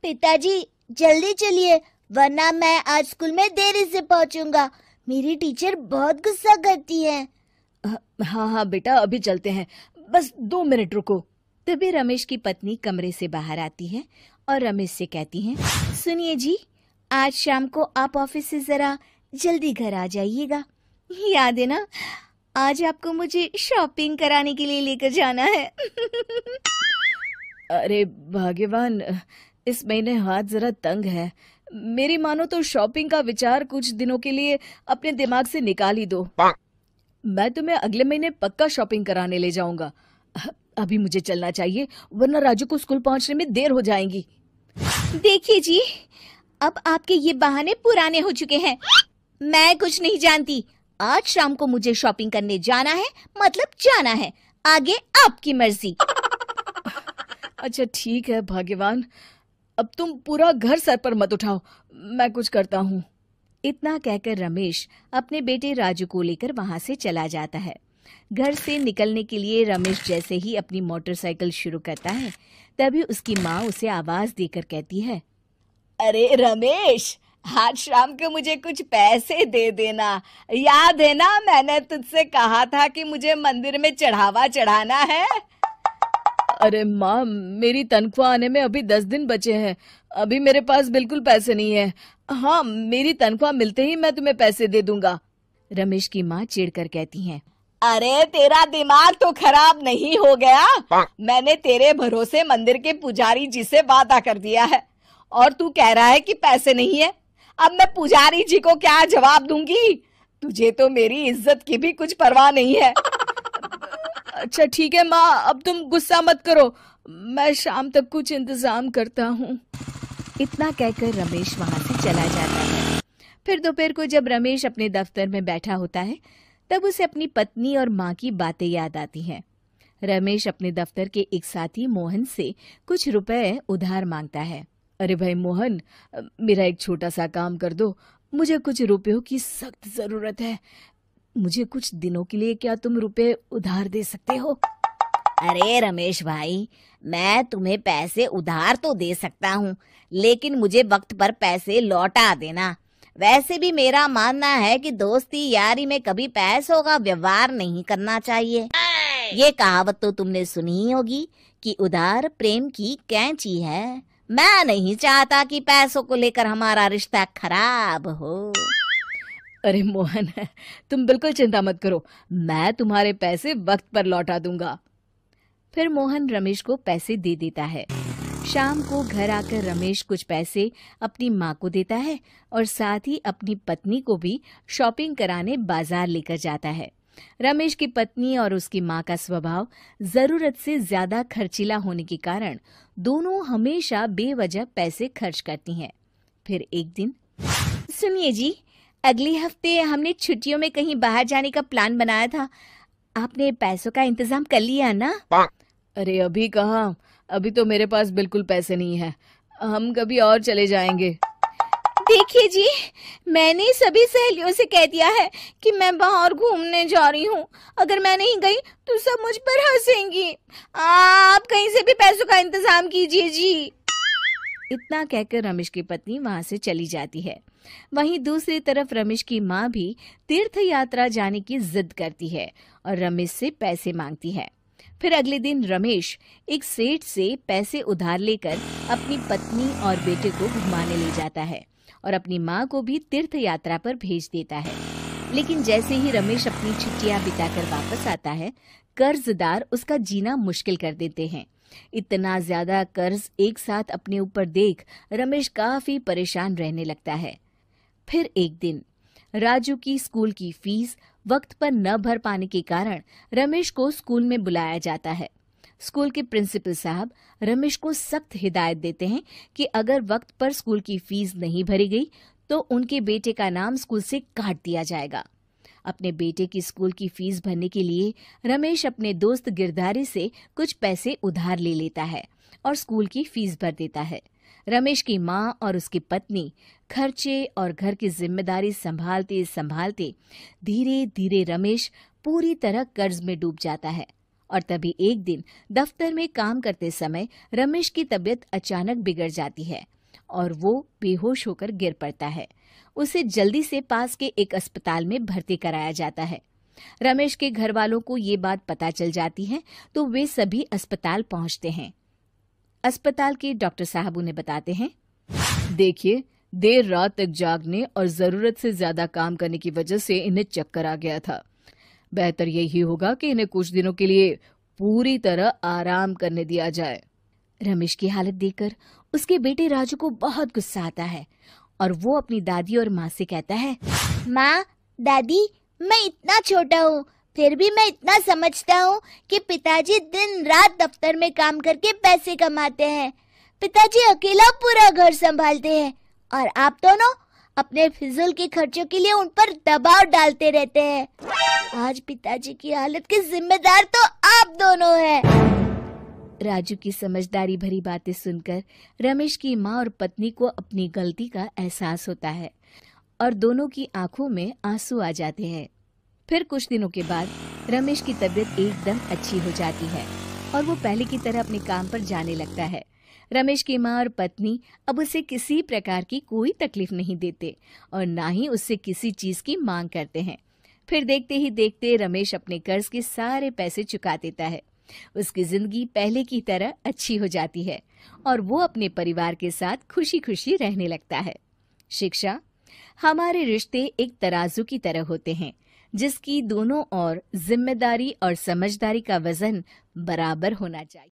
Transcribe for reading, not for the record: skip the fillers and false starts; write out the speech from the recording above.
पिताजी जल्दी चलिए, वरना मैं आज स्कूल में देरी से पहुंचूंगा। मेरी टीचर बहुत गुस्सा करती है। हाँ हाँ बेटा, अभी चलते हैं, बस 2 मिनट रुको। तभी रमेश की पत्नी कमरे से बाहर आती है और रमेश से कहती हैं, सुनिए जी, आज शाम को आप ऑफिस से जरा जल्दी घर आ जाइएगा। याद है ना, आज आपको मुझे शॉपिंग कराने के लिए लेकर जाना है। अरे भाग्यवान, इस महीने हाथ जरा तंग है। मेरी मानो तो शॉपिंग का विचार कुछ दिनों के लिए अपने दिमाग से निकाल ही दो। मैं तुम्हें अगले महीने पक्का शॉपिंग कराने ले जाऊंगा। अभी मुझे चलना चाहिए, वरना राजू को स्कूल पहुंचने में देर हो जाएगी। देखिए जी, अब आपके ये बहाने पुराने हो चुके हैं। मैं कुछ नहीं जानती। आज शाम को मुझे शॉपिंग करने जाना है, मतलब जाना है। आगे आपकी मर्जी। अच्छा ठीक है भाग्यवान, अब तुम पूरा घर सर पर मत उठाओ, मैं कुछ करता हूँ। इतना कहकर रमेश अपने बेटे राजू को लेकर वहां से चला जाता है। घर से निकलने के लिए रमेश जैसे ही अपनी मोटरसाइकिल शुरू करता है, तभी उसकी माँ उसे आवाज देकर कहती है, अरे रमेश, आज शाम को मुझे कुछ पैसे दे देना। याद है ना, मैंने तुझसे कहा था कि मुझे मंदिर में चढ़ावा चढ़ाना है। अरे माँ, मेरी तनख्वाह आने में अभी 10 दिन बचे हैं। अभी मेरे पास बिल्कुल पैसे नहीं है। हाँ, मेरी तनख्वाह मिलते ही मैं तुम्हें पैसे दे दूंगा। रमेश की माँ चिढ़कर कहती हैं, अरे तेरा दिमाग तो खराब नहीं हो गया? मैंने तेरे भरोसे मंदिर के पुजारी जी से वादा कर दिया है और तू कह रहा है कि पैसे नहीं है। अब मैं पुजारी जी को क्या जवाब दूंगी? तुझे तो मेरी इज्जत की भी कुछ परवाह नहीं है। अच्छा ठीक है माँ, अब तुम गुस्सा मत करो, मैं शाम तक कुछ इंतजाम करता हूँ। इतना कहकर रमेश वहां से चला जाता है। फिर दोपहर को जब रमेश अपने दफ्तर में बैठा होता है, तब उसे अपनी पत्नी और माँ की बातें याद आती हैं। रमेश अपने दफ्तर के एक साथी मोहन से कुछ रुपए उधार मांगता है। अरे भाई मोहन, मेरा एक छोटा सा काम कर दो, मुझे कुछ रुपयों की सख्त जरूरत है। मुझे कुछ दिनों के लिए क्या तुम रुपए उधार दे सकते हो? अरे रमेश भाई, मैं तुम्हें पैसे उधार तो दे सकता हूँ, लेकिन मुझे वक्त पर पैसे लौटा देना। वैसे भी मेरा मानना है कि दोस्ती यारी में कभी पैसों का व्यवहार नहीं करना चाहिए। ये कहावत तो तुमने सुनी ही होगी कि उधार प्रेम की कैंची है। मैं नहीं चाहता कि पैसों को लेकर हमारा रिश्ता खराब हो। अरे मोहन, तुम बिल्कुल चिंता मत करो, मैं तुम्हारे पैसे वक्त पर लौटा दूंगा। फिर मोहन रमेश को पैसे दे देता है। शाम को घर आकर रमेश कुछ पैसे अपनी माँ को देता है और साथ ही अपनी पत्नी को भी शॉपिंग कराने बाजार लेकर जाता है। रमेश की पत्नी और उसकी माँ का स्वभाव जरूरत से ज्यादा खर्चीला होने के कारण दोनों हमेशा बेवजह पैसे खर्च करती हैं। फिर एक दिन, सुनिए जी, अगले हफ्ते हमने छुट्टियों में कहीं बाहर जाने का प्लान बनाया था। आपने पैसों का इंतजाम कर लिया ना? अरे अभी कहाँ, अभी तो मेरे पास बिल्कुल पैसे नहीं है। हम कभी और चले जाएंगे। देखिए जी, मैंने सभी सहेलियों से कह दिया है कि मैं बाहर घूमने जा रही हूँ। अगर मैं नहीं गई तो सब मुझ पर हंसेंगी। आप कहीं से भी पैसों का इंतजाम कीजिए जी। इतना कहकर रमेश की पत्नी वहां से चली जाती है। वहीं दूसरी तरफ रमेश की माँ भी तीर्थ यात्रा जाने की जिद करती है और रमेश से पैसे मांगती है। फिर अगले दिन रमेश एक सेठ से पैसे उधार लेकर अपनी पत्नी और बेटे को घुमाने ले जाता है और अपनी माँ को भी तीर्थ यात्रा पर भेज देता है। लेकिन जैसे ही रमेश अपनी छुट्टियां बिताकर वापस आता है, कर्जदार उसका जीना मुश्किल कर देते हैं। इतना ज्यादा कर्ज एक साथ अपने ऊपर देख रमेश काफी परेशान रहने लगता है। फिर एक दिन राजू की स्कूल की फीस वक्त पर न भर पाने के कारण रमेश को स्कूल में बुलाया जाता है। स्कूल के प्रिंसिपल साहब रमेश को सख्त हिदायत देते हैं कि अगर वक्त पर स्कूल की फीस नहीं भरी गई तो उनके बेटे का नाम स्कूल से काट दिया जाएगा। अपने बेटे की स्कूल की फीस भरने के लिए रमेश अपने दोस्त गिरधारी से कुछ पैसे उधार ले लेता है और स्कूल की फीस भर देता है। रमेश की माँ और उसकी पत्नी खर्चे और घर की जिम्मेदारी संभालते संभालते धीरे धीरे रमेश पूरी तरह कर्ज में डूब जाता है और तभी एक दिन दफ्तर में काम करते समय रमेश की तबीयत अचानक बिगड़ जाती है और वो बेहोश होकर गिर पड़ता है। उसे जल्दी से पास के एक अस्पताल में भर्ती कराया जाता है। रमेश के घर वालों को ये बात पता चल जाती है तो वे सभी अस्पताल पहुंचते हैं। अस्पताल के डॉक्टर साहब उन्हें बताते हैं, देखिए, देर रात तक जागने और जरूरत से ज्यादा काम करने की वजह से इन्हें चक्कर आ गया था। बेहतर यही होगा कि इन्हें कुछ दिनों के लिए पूरी तरह आराम करने दिया जाए। रमेश की हालत देखकर उसके बेटे राजू को बहुत गुस्सा आता है और वो अपनी दादी और माँ से कहता है, माँ, दादी, मैं इतना छोटा हूँ, फिर भी मैं इतना समझता हूँ कि पिताजी दिन रात दफ्तर में काम करके पैसे कमाते हैं। पिताजी अकेला पूरा घर संभालते हैं और आप दोनों अपने फिजूल के खर्चों के लिए उन पर दबाव डालते रहते हैं। आज पिताजी की हालत के जिम्मेदार तो आप दोनों हैं। राजू की समझदारी भरी बातें सुनकर रमेश की माँ और पत्नी को अपनी गलती का एहसास होता है और दोनों की आंखों में आंसू आ जाते हैं। फिर कुछ दिनों के बाद रमेश की तबीयत एकदम अच्छी हो जाती है और वो पहले की तरह अपने काम पर जाने लगता है। रमेश की माँ और पत्नी अब उसे किसी प्रकार की कोई तकलीफ नहीं देते और ना ही उससे किसी चीज की मांग करते हैं। फिर देखते ही देखते रमेश अपने कर्ज के सारे पैसे चुका देता है। उसकी जिंदगी पहले की तरह अच्छी हो जाती है और वो अपने परिवार के साथ खुशी खुशी रहने लगता है। शिक्षा, हमारे रिश्ते एक तराजू की तरह होते हैं जिसकी दोनों ओर जिम्मेदारी और समझदारी का वजन बराबर होना चाहिए।